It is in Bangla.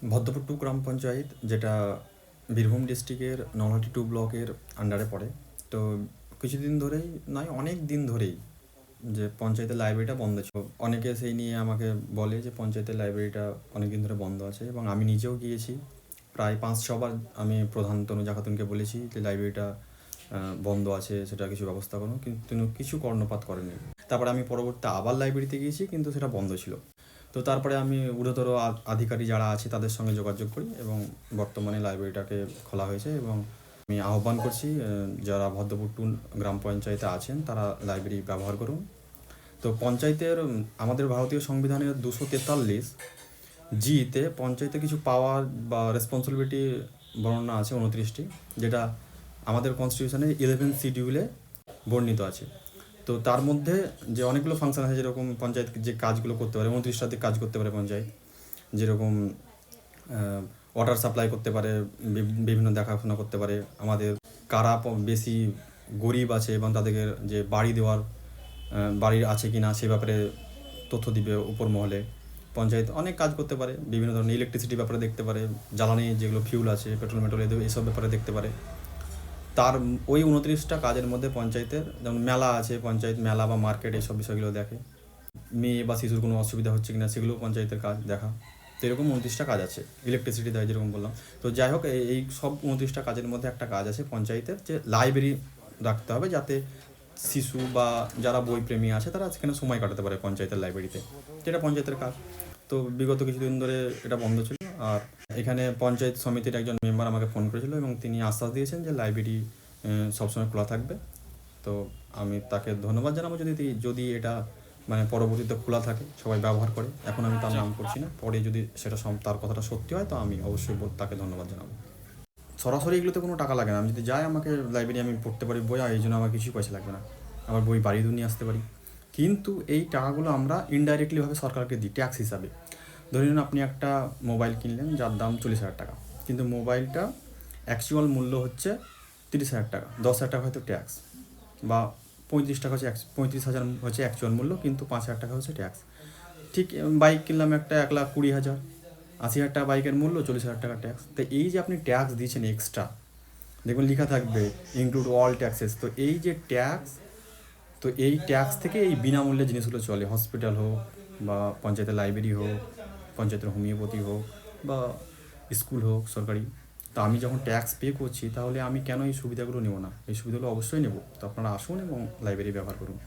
ভদ্রপুর 2 গ্রাম পঞ্চায়েত, যেটা বীরভূম ডিস্ট্রিক্টের নলহাটি 2 ব্লকের আন্ডারে পড়ে। তো কিছুদিন ধরেই নয়, অনেক দিন ধরেই যে পঞ্চায়েতের লাইব্রেরিটা বন্ধ ছিল। অনেকে সেই নিয়ে আমাকে বলে যে পঞ্চায়েতের লাইব্রেরিটা অনেক দিন ধরে বন্ধ আছে, এবং আমি নিজেও গিয়েছি প্রায় 5-6 বার। আমি প্রধান তনুজা খাতুনকে বলেছি যে লাইব্রেরিটা বন্ধ আছে, সেটা কিছু ব্যবস্থা করুন, কিন্তু তিনি কিছু কর্ণপাত করেনি। তারপরে আমি পরবর্তীতে আবার লাইব্রেরিতে গিয়েছি, কিন্তু সেটা বন্ধ ছিল। তো তারপরে আমি ঊর্ধ্বতর আধিকারিক যারা আছে তাদের সঙ্গে যোগাযোগ করি, এবং বর্তমানে লাইব্রেরিটাকে খোলা হয়েছে। এবং আমি আহ্বান করছি যারা ভদ্রপুর 2 গ্রাম পঞ্চায়েতে আছেন তারা লাইব্রেরি ব্যবহার করুন। তো পঞ্চায়েতের আমাদের ভারতীয় সংবিধানের 243 জিতে পঞ্চায়েতে কিছু পাওয়ার বা রেসপন্সিবিলিটি বর্ণনা আছে 29টি, যেটা আমাদের কনস্টিটিউশনের 11 শিডিউলে বর্ণিত আছে। তো তার মধ্যে যে অনেকগুলো ফাংশন আছে, যেরকম পঞ্চায়েত যে কাজগুলো করতে পারে, 29টাতে কাজ করতে পারে পঞ্চায়েত, যেরকম ওয়াটার সাপ্লাই করতে পারে, বিভিন্ন দেখাশোনা করতে পারে, আমাদের কারা বেশি গরিব আছে এবং তাদেরকে যে বাড়ি দেওয়ার বাড়ির আছে কি না সে ব্যাপারে তথ্য দিবে উপর মহলে। পঞ্চায়েত অনেক কাজ করতে পারে, বিভিন্ন ধরনের ইলেকট্রিসিটির ব্যাপারে দেখতে পারে, জ্বালানি যেগুলো ফিউল আছে, পেট্রোল মেট্রোল এসব ব্যাপারে দেখতে পারে। তার ওই 29টা কাজের মধ্যে পঞ্চায়েতের যেমন মেলা আছে, পঞ্চায়েত মেলা বা মার্কেট এইসব বিষয়গুলো দেখে। মেয়ে বা শিশুর কোনো অসুবিধা হচ্ছে কিনা সেগুলো পঞ্চায়েতের কাজ দেখা। তো এরকম 29টা কাজ আছে, ইলেকট্রিসিটি দেয় যেরকম বললাম। তো যাই হোক, এই সব 29টা কাজের মধ্যে একটা কাজ আছে পঞ্চায়েতের, যে লাইব্রেরি রাখতে হবে, যাতে শিশু বা যারা বইপ্রেমী আছে তারা সেখানে সময় কাটাতে পারে পঞ্চায়েতের লাইব্রেরিতে, যেটা পঞ্চায়েতের কাজ। তো বিগত কিছুদিন ধরে এটা বন্ধ ছিল। আর এখানে পঞ্চায়েত সমিতির একজন মেম্বার আমাকে ফোন করেছিল, এবং তিনি আশ্বাস দিয়েছেন যে লাইব্রেরি সবসময় খোলা থাকবে। তো আমি তাকে ধন্যবাদ জানাবো যদি এটা মানে পরবর্তীতে খোলা থাকে, সবাই ব্যবহার করে। এখন আমি তার নাম করছি না, পরে যদি সেটা তার কথাটা সত্যি হয় তো আমি অবশ্যই তাকে ধন্যবাদ জানাবো। সরাসরি এগুলোতে কোনো টাকা লাগে না। আমি যদি যাই, আমাকে লাইব্রেরি আমি পড়তে পারি বই, আর এই জন্য আমার কিছুই পয়সা লাগবে না। আমার বই বাড়ি নিয়ে আসতে পারি। কিন্তু এই টাকাগুলো আমরা ইনডাইরেক্টলিভাবে সরকারকে দিই ট্যাক্স হিসাবে। ধরে নিন আপনি একটা মোবাইল কিনলেন যার দাম 40,000 টাকা, কিন্তু মোবাইলটা অ্যাকচুয়াল মূল্য হচ্ছে 30,000 টাকা, 10,000 টাকা হয়তো ট্যাক্স, বা 35 টাকা হচ্ছে 35,000 হচ্ছে অ্যাকচুয়াল মূল্য, কিন্তু 5,000 টাকা হচ্ছে ট্যাক্স। ঠিক বাইক কিনলাম একটা 1,20,000, 80,000 টাকা বাইকের মূল্য, 40,000 টাকা ট্যাক্স। তো এই যে আপনি ট্যাক্স দিয়েছেন এক্সট্রা, দেখুন লেখা থাকবে ইনক্লুড অল ট্যাক্সেস। তো এই যে ট্যাক্স, তো এই ট্যাক্স থেকে এই বিনামূল্যে জিনিসগুলো চলে, হসপিটাল হোক বা পঞ্চায়েতের লাইব্রেরি হোক, পঞ্চায়েতের হোমিওপ্যাথি হোক বা স্কুল হোক সরকারি। তো আমি যখন ট্যাক্স পে করছি, তাহলে আমি কেন এই সুবিধাগুলো নেব না? এই সুবিধাগুলো অবশ্যই নেব। তো আপনারা আসুন এবং লাইব্রেরি ব্যবহার করুন।